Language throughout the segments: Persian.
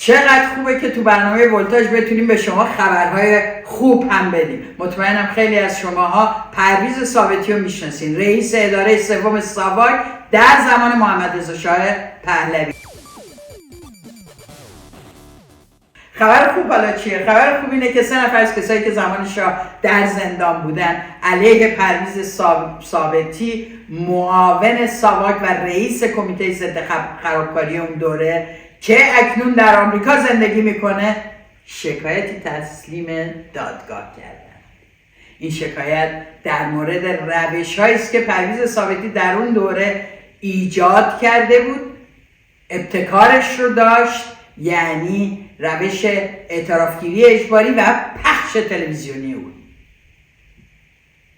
چقدر خوبه که تو برنامه ولتاژ بتونیم به شما خبرهای خوب هم بدیم. مطمئنم خیلی از شماها پرویز ثابتی رو میشناسین، رئیس اداره سوم ساواک در زمان محمد رضا شاه پهلوی. خبر خوب حالا چیه؟ خبر خوب اینه که 3 نفر از کسایی که زمان شاه در زندان بودن علیه پرویز ثابتی، معاون ساواک و رئیس کمیته ضد خرابکاری اون دوره که اکنون در آمریکا زندگی میکنه، شکایتی تسلیم دادگاه کردن. این شکایت در مورد روش‌هایی است که پرویز ثابتی در اون دوره ایجاد کرده بود، ابتکارش رو داشت، یعنی روش اعترافگیری اجباری و پخش تلویزیونی اون،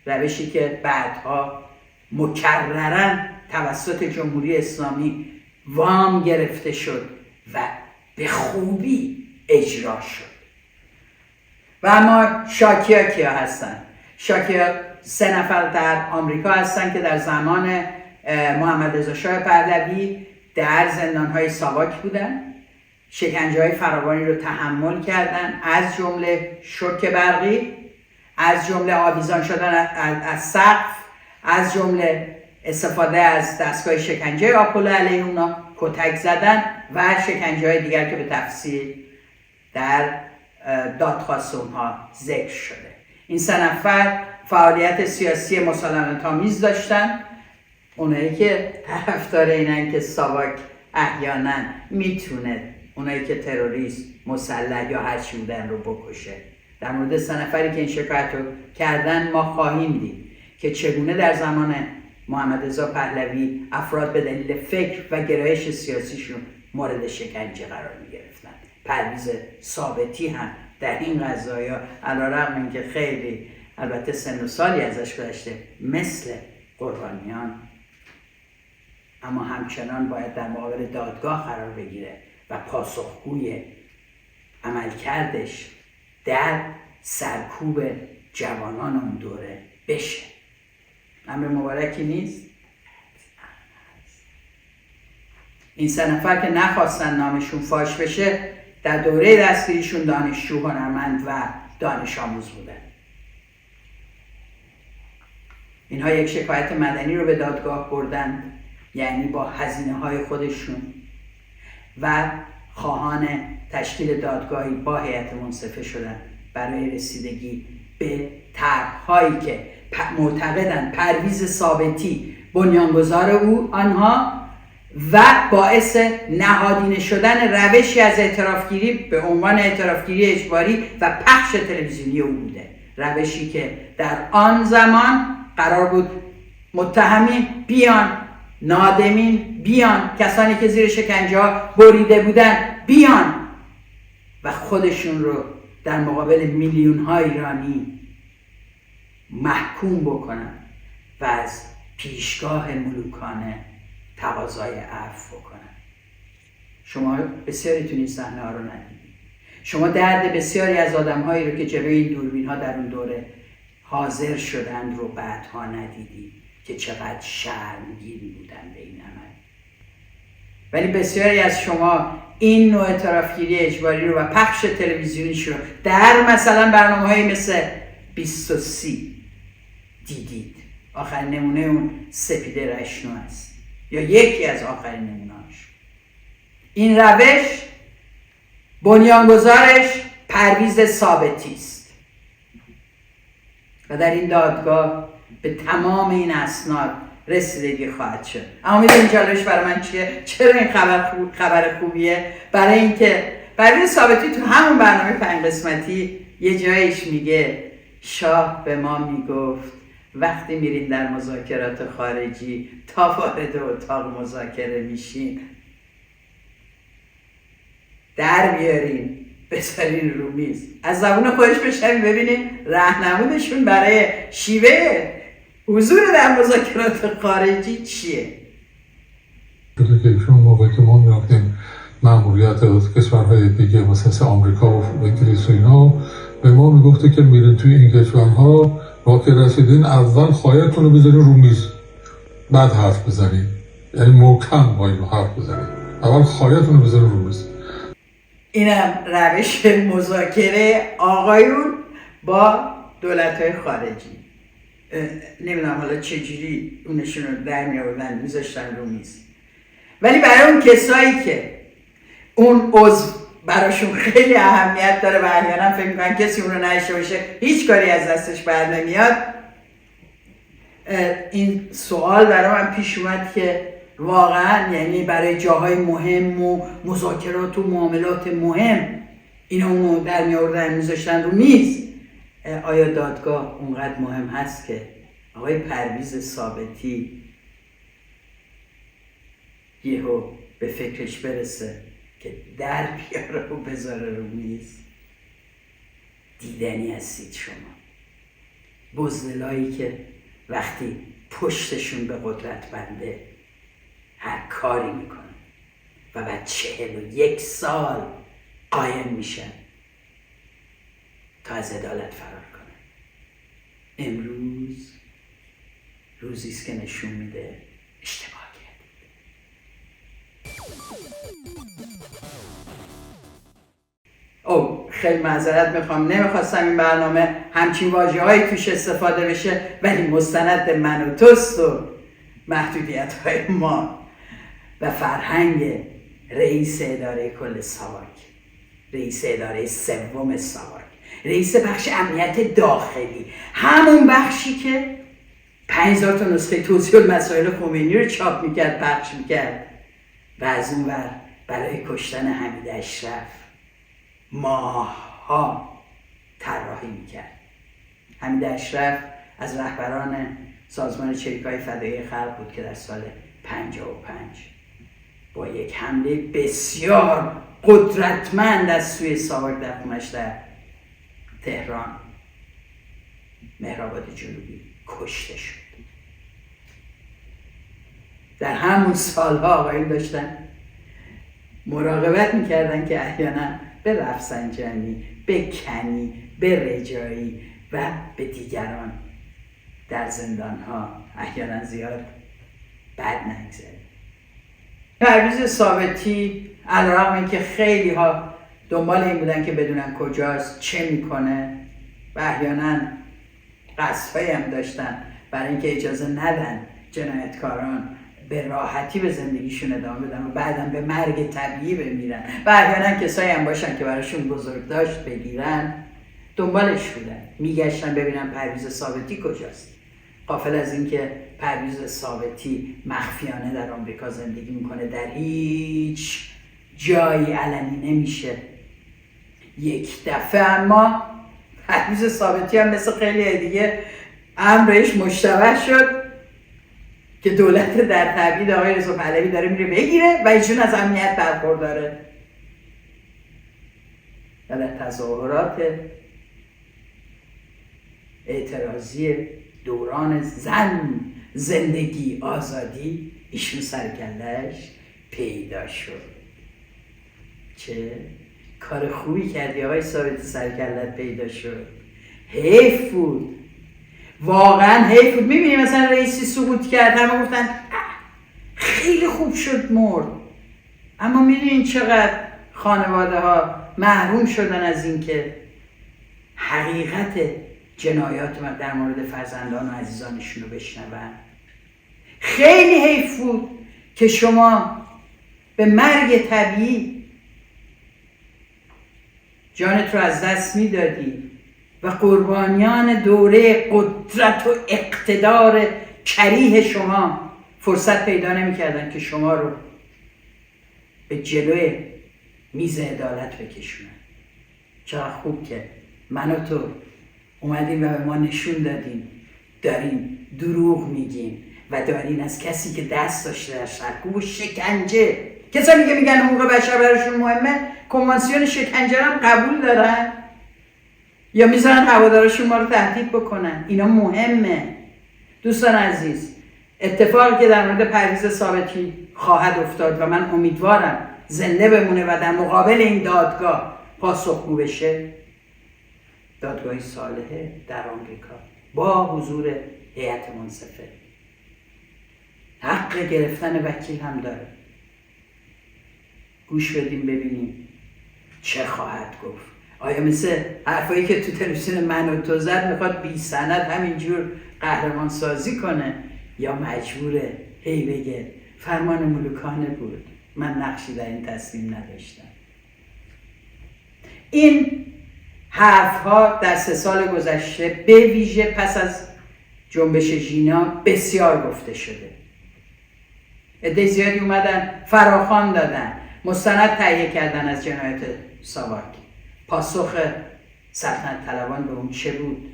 روشی که بعدها مکرراً توسط جمهوری اسلامی وام گرفته شد و به خوبی اجرا شد. و اما شاکی‌ها کیا هستن؟ شاکی‌ها 3 نفر در آمریکا هستن که در زمان محمد رضا شاه پهلوی در زندان‌های ساواک بودن، شکنجه‌های فراوانی رو تحمل کردن، از جمله شوک برقی، از جمله آویزان شدن از سقف، از جمله استفاده از دستگاه شکنجه آپولو علیه اونا، کتک زدن و شکنجه‌های دیگر که به تفصیل در دادخواست اونها ذکر شده. این 3 نفر فعالیت سیاسی مسالمت‌آمیز داشتن. اونایی که طرفدار اینن که ساواک احیانا میتونه اونایی که تروریست، مسلح یا هر چی بودن رو بکشه. در مورد 3 نفری که این شکایت رو کردن ما خواهیم دید که چگونه در زمان محمد رضا پهلوی افراد به دلیل فکر و گرایش سیاسیشون مورد شکنجه قرار می‌گرفتن. پرویز ثابتی هم در این قضایا علیرغم اینکه خیلی البته سن و سالی ازش گذشته مثل قربانیان، اما همچنان باید در مقابل دادگاه قرار بگیره و پاسخگوی عملکردش در سرکوب جوانان اون دوره بشه. امر مبارکی نیست؟ این 3 نفر که نخواستن نامشون فاش بشه در دوره دستگیریشون دانشجو، هنرمند و دانش آموز بودن. اینها یک شکایت مدنی رو به دادگاه بردند، یعنی با هزینه‌های خودشون و خواهان تشکیل دادگاهی با هیئت منصفه شدن برای رسیدگی به طرح‌هایی که معتقدند پرویز ثابتی بنیانگذار آنها و باعث نهادینه شدن روشی از اعترافگیری به عنوان اعترافگیری اجباری و پخش تلویزیونی او بوده. روشی که در آن زمان قرار بود متهمین بیان، نادمین بیان، کسانی که زیر شکنجه ها بریده بودن بیان و خودشون رو در مقابل میلیون ها ایرانی محکوم بکنن و از پیشگاه ملوکانه تقاضای عفو بکنن. شما بسیاریتون این صحنه ها رو ندیدید. شما درد بسیاری از آدم هایی رو که جلوی این دوربین ها در اون دوره حاضر شدند رو بعدها ندیدید که چقدر شرمگین بودن به این عمل. ولی بسیاری از شما این نوع اعترافگیری اجباری رو و پخش تلویزیونیش رو در مثلا برنامه‌های مثل 2030 دیدید. آخرین نمونه اون سپیده رشنو است یا یکی از آخرین نمونه‌هاش. این روش بنیانگذارش پرویز ثابتی است و در این دادگاه به تمام این اسناد رسیدگی خواهد شد. اما میدونی جالبش برای من چیه؟ چرا این خبر خوبیه؟ برای اینکه پرویز ثابتی تو همون برنامه 5 قسمتی یه جایش میگه شاه به ما میگفت وقتی میرین در مذاکرات خارجی تا وارد اتاق مذاکره میشین در بیارین بذارین رو میز، از زبون خودش بشنوین ببینین راهنمودشون برای شیوه حضور در مذاکرات خارجی چیه. شده که ایشون موقعی که ما میرفتیم مأموریت کشورهای دیگه مثل آمریکا و انگلیس و اینا به ما میگفته که میرین توی این کشورها با که رسیدین اول خواهیتون رو بذارین رو میز بعد حرف بزنین، یعنی محکم با این حرف بزنین، اول خواهیتون رو بذارین رو میز. اینم روش مذاکره آقایون با دولت‌های خارجی. نمیدونم حالا چجوری اونشون رو در می‌آوردن میذاشتن رو میز، ولی برای اون کسایی که اون عضو براشون خیلی اهمیت داره و احیانا فکر می‌کنن کسی اون رو نداشته باشه هیچ کاری از دستش بر نمیاد، این سوال برای من پیش اومد که واقعا یعنی برای جاهای مهم و مذاکرات و معاملات مهم اینا اونو در می‌آوردن میذاشتن رو میز، آیا دادگاه اونقدر مهم هست که آقای پرویز ثابتی یهو به فکرش برسه که در بیاره و بذاره رو میز؟ دیدنی هستید شما، بزدلایی که وقتی پشتشون به قدرت بنده هر کاری میکنن و بعد 41 سال قایم میشن تا از عدالت فرار کنن. امروز روزی است که نشون میده اشتباه کردید. خیلی معذرت میخوام، نمیخواستم این برنامه همچین واژه‌هایی توش استفاده بشه، ولی مستند من و توست و محدودیت‌های ما و فرهنگ رئیس اداره کل ساواک، رئیس اداره سوم ساواک، رئیس بخش امنیت داخلی، همون بخشی که 5000 تا نسخه توضیح المسائل خمینی رو چاپ میکرد، پخش میکرد و از اون ور برای کشتن حمید اشرف ماه‌ها طراحی میکرد. حمید اشرف از رهبران سازمان چریک‌های فدایی خلق بود که در سال 55 با یک حمله بسیار قدرتمند از سوی ساواک در خونش در تهران مهرآباد جنوبی کشته شد. در همون سالها آقایون داشتن مراقبت میکردن که احیانا به رفسنجانی، به کنی، به رجایی و به دیگران در زندانها احیانا زیاد بد نگذره. پرویز ثابتی علیرغم اینکه خیلی ها دنبال این بودن که بدونن کجاست، چه میکنه و احیانا قصدهایی هم داشتن برای اینکه اجازه ندن جنایتکاران به راحتی به زندگیشون ادامه بدن و بعداً به مرگ طبیعی بمیرن و احیانا کسایی هم باشن که براشون بزرگداشت بگیرن، دنبالش بودن، میگشتن ببینن پرویز ثابتی کجاست. غافل از اینکه پرویز ثابتی مخفیانه در آمریکا زندگی میکنه، در هیچ جایی علنی نمیشه. یک دفعه اما پرویز ثابتی هم مثل خیلی دیگه امرش مشتبه شد که دولت در تبعید آقای رضا پهلوی داره میره بگیره و ایشون از امنیت برخورداره و در تظاهرات اعتراضی دوران زندگی آزادی ایشون سرکله‌اش پیدا شد. چه کار خوبی کردی آقای ثابتی، سرکله‌ات پیدا شد. حیف بود، واقعا حیف بود. میبینی مثلا رئیسی سقوط کرد، همه گفتن خیلی خوب شد مرد، اما میدونین چقدر خانواده ها محروم شدن از این که حقیقت جنایات من در مورد فرزندان و عزیزانشون رو بشنون. خیلی حیف بود که شما به مرگ طبیعی جانت رو از دست میدادی و قربانیان دوره قدرت و اقتدار کریه شما فرصت پیدا نمی‌کردن که شما رو به جلوی میز عدالت بکشونن. چقدر خوب که من و تو اومدیم و به ما نشون دادیم داریم دروغ میگیم و دارین از کسی که دست داشته در سرکوب و شکنجه، کسانی که میگن حقوق بشر براشون مهمه، کنوانسیون شکنجه هم قبول دارن یا میذارن هوادارشون ما رو تهدید بکنن. اینا مهمه. دوستان عزیز، اتفاقی که در مورد پرویز ثابتی خواهد افتاد و من امیدوارم زنده بمونه و در مقابل این دادگاه پاسخگو بشه، دادگاهی صالحه در آمریکا با حضور هیئت منصفه. حق گرفتن وکیل هم داره. گوش بدیم ببینیم چه خواهد گفت؟ آیا مثل حرفایی که تو تلویزیون من و تو زد میخواد بی سند همینجور قهرمان سازی کنه، یا مجبوره هی بگه فرمان ملوکانه بود، من نقشی در این تصمیم نداشتم؟ این حرفها در 3 سال گذشته به ویژه پس از جنبش ژینا بسیار گفته شده. عده زیادی اومدن فراخوان دادن، مستند تهیه کردن از جنایت ساواک. پاسخ سلطنت طلبان به اون چه بود؟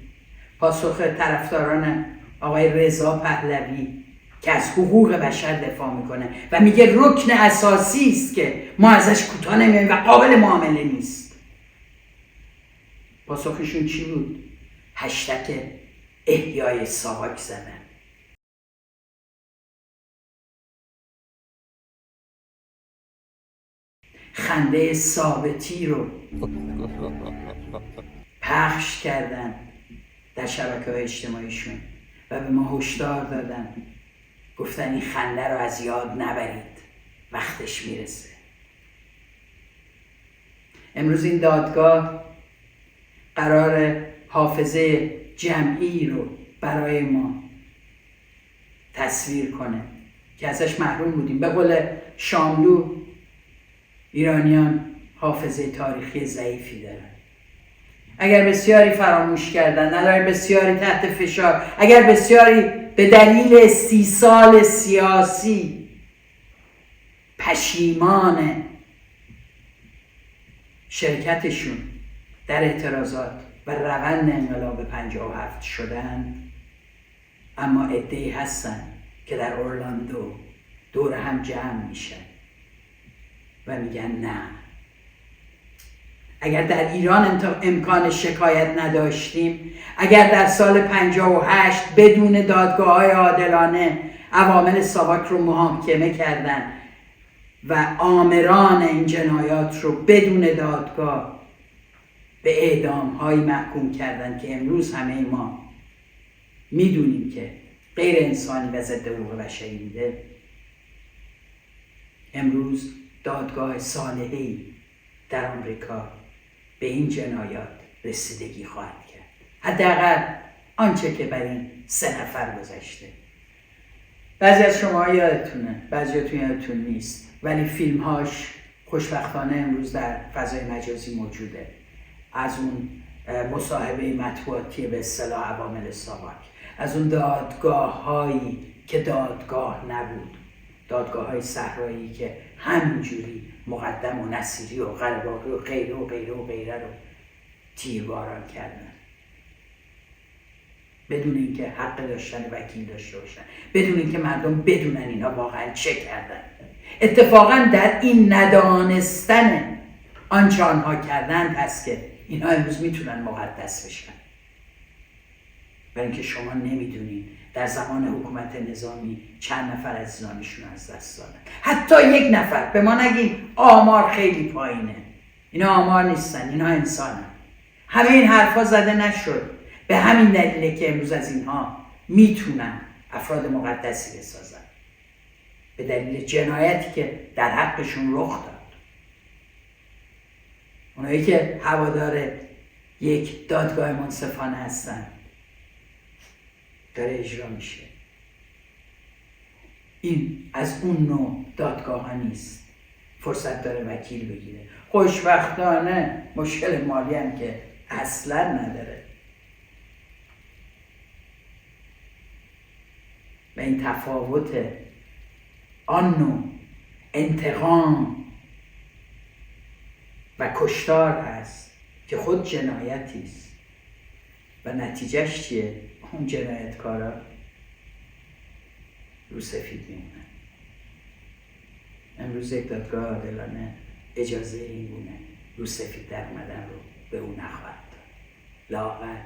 پاسخ طرفداران آقای رضا پهلوی که از حقوق بشر دفاع میکنه و میگه رکن اساسی است که ما ازش کوتاه نمیایم و قابل معامله نیست. پاسخشون چی بود؟ هشتگ احیای ساواک زدن. خنده ثابتی رو پخش کردن در شبکه‌های اجتماعیشون و به ما هشدار دادن، گفتن این خنده رو از یاد نبرید، وقتش میرسه. امروز این دادگاه قرار حافظه جمعی رو برای ما تصویر کنه که ازش محروم بودیم. به قول شاملو، ایرانیان حافظه تاریخی ضعیفی دارن. اگر بسیاری فراموش کردن، ندارن بسیاری تحت فشار، اگر بسیاری به دلیل استیصال سیاسی پشیمان شرکتشون در اعتراضات و روند انقلاب 57 شدن، اما عده‌ای هستن که در اورلاندو دور هم جمع میشن و میگن نه، اگر در ایران امکان شکایت نداشتیم، اگر در سال 58 بدون دادگاه‌های عادلانه عوامل ساواک رو محاکمه کردن و آمران این جنایات رو بدون دادگاه به اعدام‌هایی محکوم کردن که امروز همه ما میدونیم که غیر انسانی و ضد حقوق بشری بوده، امروز دادگاه صالحی در آمریکا به این جنایات رسیدگی خواهد کرد. حداقل آنچه که بر این 3 نفر گذشته. بعضی از شما یادتونه، بعضیاتون یادتون نیست، ولی فیلمهاش خوشبختانه امروز در فضای مجازی موجوده. از اون مصاحبه مطبوعاتی به اصطلاح عوامل ساواک، از اون دادگاه‌هایی که دادگاه نبود، دادگاه‌های صحرایی که همینجوری مقدم و نصیری و قره‌باقی و غیره و غیره و غیره رو تیرباران کردن بدون اینکه حق داشتن وکیل داشته باشن، بدون اینکه مردم بدونن اینا واقعا چه کردن. اتفاقا در این ندانستن آنچه آنها کردند هست که اینا امروز میتونن مقدس بشن، برای اینکه شما نمیدونین در زمان حکومت نظامی چند نفر از زنانشون از دست دادن. حتی 1 نفر. به ما نگین آمار خیلی پایینه، اینا آمار نیستن، اینا انسانن. همه این حرفا زده نشد به همین دلیله که امروز از اینها میتونن افراد مقدسی بسازن، به دلیل جنایتی که در حقشون رخ داد. اونایی که هوادار یک دادگاه منصفانه هستن داره اجرا میشه. این از اون نوع دادگاه ها نیست. فرصت داره وکیل بگیره. خوشبختانه مشکل مالی هم که اصلا نداره. و این تفاوت آن نوع انتقام و کشتار هست که خود جنایتی است و نتیجهش چیه؟ اون جنایتکارا رو سفید میمونن. امروز یک دادگاه عادلانه اجازه این گونه رو سفید در اومدن رو به اون نخواهد داد. لااقل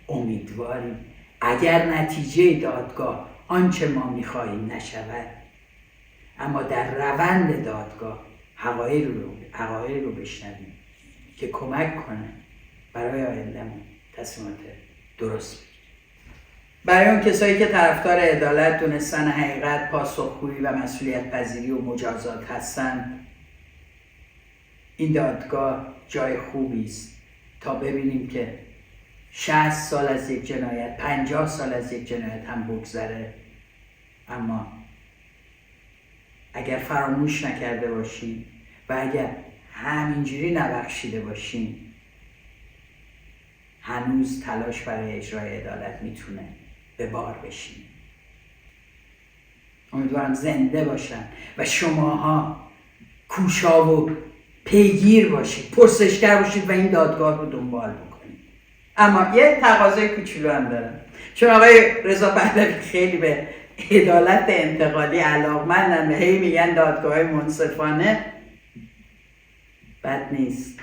امیدواریم اگر نتیجه دادگاه آنچه ما میخواهیم نشود، اما در روند دادگاه حقایق رو بشنویم که کمک کنه برای آینده‌مون تصمیمات درست بگیریم. برای اون کسایی که طرفدار عدالت، دونستن حقیقت، پاسخگویی و مسئولیت پذیری و مجازات هستن، این دادگاه جای خوبی است تا ببینیم که 60 سال از یک جنایت، 50 سال از یک جنایت هم بگذره، اما اگر فراموش نکرده باشیم و اگر همینجوری نبخشیده باشیم، هنوز تلاش برای اجرای عدالت میتونه به بار بشیم. امیدوارم زنده باشن و شماها کوشا و پیگیر باشید، پرسشگر باشید و این دادگاه رو دنبال بکنید. اما یه تقاضای کوچولو هم دارم، چون آقای رضا پهلوی خیلی به عدالت انتقالی علاقه‌مندن و هی میگن دادگاه منصفانه، بد نیست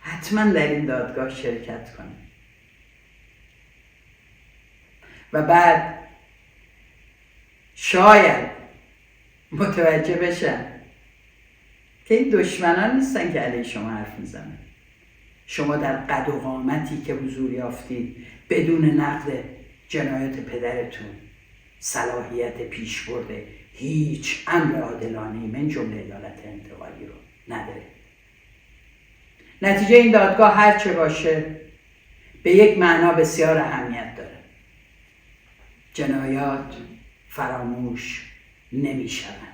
حتما در این دادگاه شرکت کنید و بعد شاید متوجه بشن که این دشمنان نیستن که علیه شما حرف میزنن. شما در قد و قامتی که حضور یافتید بدون نقد جنایات پدرتون صلاحیت پیش برده هیچ امر عادلانه‌ای من جمله عدالت انتقالی رو نداره. نتیجه این دادگاه هر چه باشه به یک معنا بسیار اهمیت داره. جنایات فراموش نمی شوند.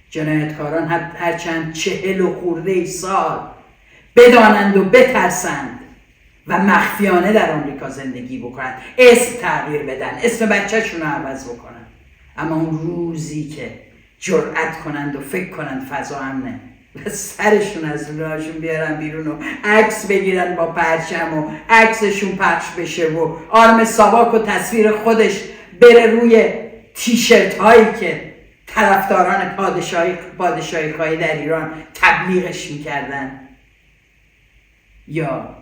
جنایتکاران هرچند 40 و خورده سال بدانند و بترسند و مخفیانه در آمریکا زندگی بکنند، اسم تغییر بدن، اسم بچه‌شون رو عوض بکنند، اما اون روزی که جرأت کنند و فکر کنند فضا امنه و سرشون از لونهاشون بیارن بیرون و عکس بگیرن با پرچم و عکسشون پخش بشه و آرم ساواک و تصویر خودش بره روی تیشرت هایی که طرفداران پادشاهی خواهی در ایران تبلیغش میکردن، یا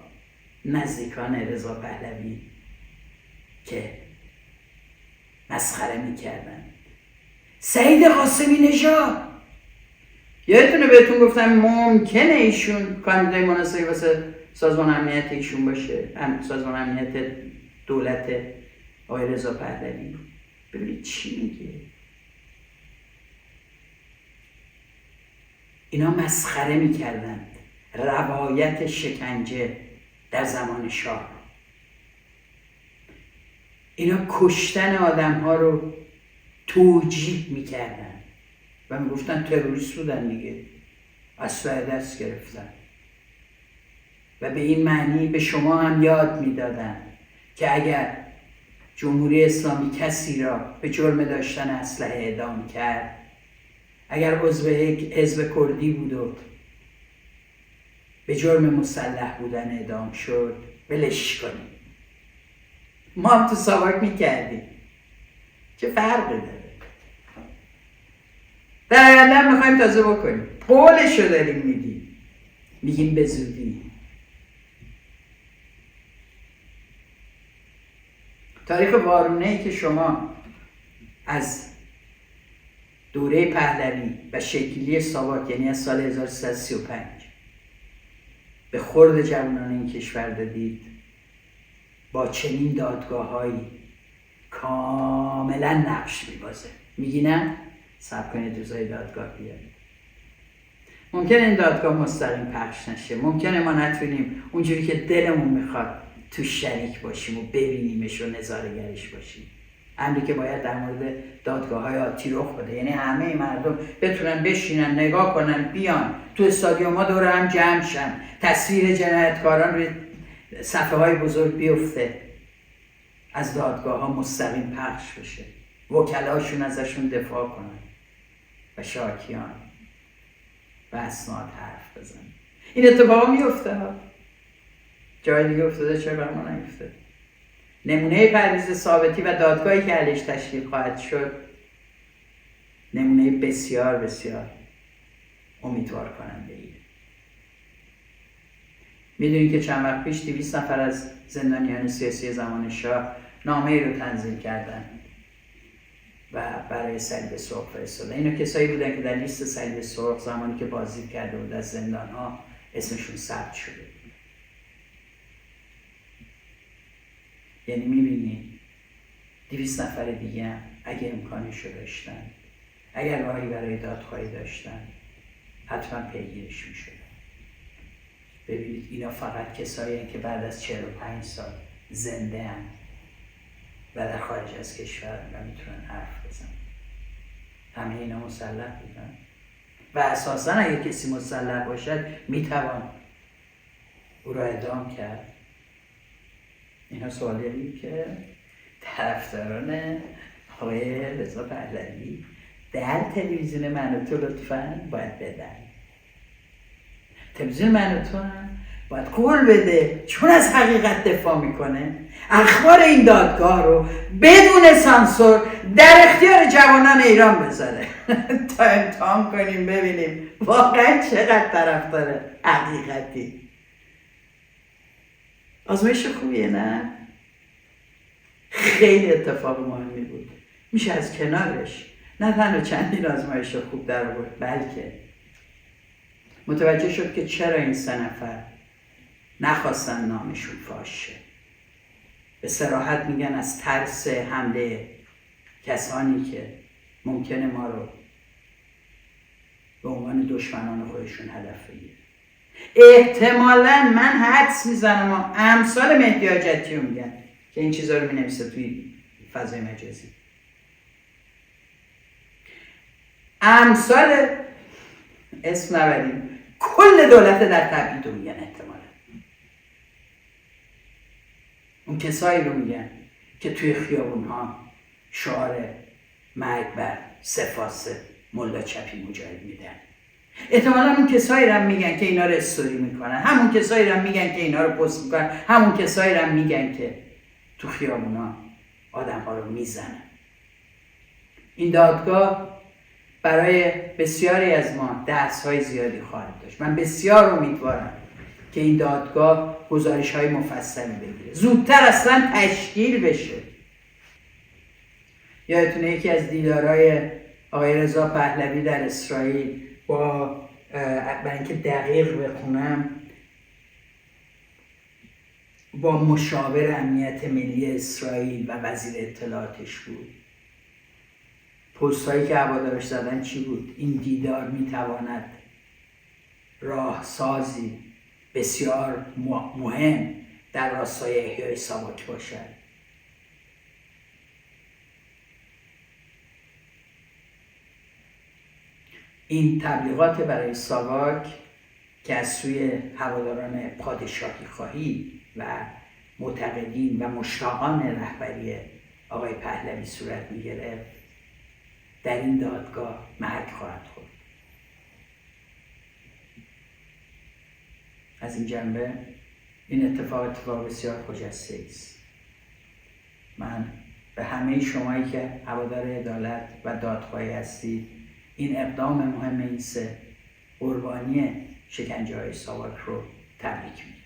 نزدیکان رضا پهلوی که مسخره میکردن. سعید قاسمی نژاد، یادتونه بهتون گفتم ممکنه ایشون کاندیدای مناسبی واسه سازمان امنیت ایشون باشه، سازمان امنیت دولت آقای رضا پهلوی. ببینید چی میگه. اینا مسخره میکردند روایت شکنجه در زمان شاه. اینا کشتن آدم ها رو توجیه میکردن و میگفتن تروریست بودن دیگه، اسلحه دست گرفتن و به این معنی به شما هم یاد میدادن که اگر جمهوری اسلامی کسی را به جرم داشتن اسلحه اعدام کرد، اگر عضو یک حزب کردی بود و به جرم مسلح بودن اعدام شد، ولش کنید. ما هم تو ساواک میکردیم، چه فرقی داره؟ در آینده هم میخوایم تازه بکنیم، قولشو داریم میگیم به زودی. تاریخ وارونه‌ای که شما از دوره پهلوی و شکلی ساواک، یعنی از سال 1335 به خورد جوانان این کشور دادید، با چنین دادگاه‌هایی کاملا نقش میبازه. میگی نه؟ صبر کنید روزای دادگاه بیاد. ممکنه این دادگاه مستقیم پخش نشه، ممکنه ما نتونیم اونجوری که دلمون میخواد تو شریک باشیم و ببینیمش و نظاره‌گرش باشیم. امری که باید در مورد دادگاه‌های آتی رخ بده، یعنی همه مردم بتونن بشینن نگاه کنن، بیان تو استادیوم‌ها دور هم جمع شن، تصویر جنایتکاران روی صفحه‌های بزرگ بیفته، از دادگاه‌ها مستقیم پخش بشه، وکلاشون ازشون دفاع کنن و شاکیان و اسناد حرف بزنن. این اتفاقا میفته ها، جای دیگه افتاده، چرا بر ما نیفته؟ نمونه پرویز ثابتی و دادگاهی که علیش تشکیل خواهد شد نمونه بسیار بسیار امیدوار کننده ایه. میدونید که چند وقت پیش 200 نفر از زندانیان سیاسی زمان شاه نامه‌ای رو تنظیم کردن و برای صلیب سرخ فرستادن. اینا کسایی بودن که در لیست صلیب سرخ زمانی که بازدید کرده بود از زندان‌ها اسمشون ثبت شده. یعنی میبینید 200 نفر دیگه هم اگه امکانشو داشتن، اگر راهی برای دادخواهی داشتن، حتما پیگیرش میشدن. ببینید اینا فقط کسایی هستند که بعد از 45 سال زنده هم و در خارج از کشور و میتونن حرف بزنن. همه اینا مسلح بودن و اساسا اگه کسی مسلح باشد میتوان او را اعدام کرد. اینا سوالی که طرفداران آقای رضا پهلوی در تلویزیون من و تو لطفاً باید بدن. تلویزیون من و تو هم باید قول بده، چون از حقیقت دفاع میکنه، اخبار این دادگاه رو بدون سانسور در اختیار جوانان ایران بذاره تا امتحان کنیم ببینیم واقعا چقدر طرفدار حقیقتی. آزمایش خوبیه نه؟ خیلی اتفاق مهمی بود. میشه از کنارش نه تنها چندین آزمایش خوب در بود، بلکه متوجه شد که چرا این 3 نفر نخواستن نامشون فاش شه. به صراحت میگن از ترس حمله کسانی که ممکنه ما رو به عنوان دشمنان خودشون هدف بگیرن. احتمالاً من حدس میزنم امثال مهدی حاجتی رو میگن که این چیزا رو مینویسه توی فضای مجازی. امثال اسم نبریم کل دولت در تبعید رو میگن. احتمالاً اون کسایی رو میگن که توی خیابون ها شعار مرگ بر سفاسه ملا چپی مجاهد میدن. احتمالا اون کسایی رو میگن که اینا رو استوری میکنن، همون کسایی رو میگن که اینا رو پست میکنن، همون کسایی رو میگن که تو خیابون ها آدم ها رو میزنن. این دادگاه برای بسیاری از ما درس های زیادی خواهد داشت. من بسیار امیدوارم که این دادگاه گزارش های مفصلی بگیره، زودتر اصلا تشکیل بشه. یادتونه یکی از دیدارهای آقای رضا پهلوی در اسرائیل برای اینکه دقیق بخونم با مشاور امنیت ملی اسرائیل و وزیر اطلاعاتش بود. پست هایی که هوادارش زدن چی بود؟ این دیدار میتواند راهسازی بسیار مهم در راستای احیای ساواک باشد. این تبلیغات برای ساواک که از سوی هواداران پادشاهی خواهی و معتقدین و مشتاقان رهبری آقای پهلوی صورت می‌گرفت، در این دادگاه مرگ خواهد خورد. از این جنبه این اتفاق بسیار خجسته است. من به همه شمایی که هوادار عدالت و دادخواهی هستید این اقدام مهم این 3 قربانی شکنجه‌های ساواک رو تبریک میگم.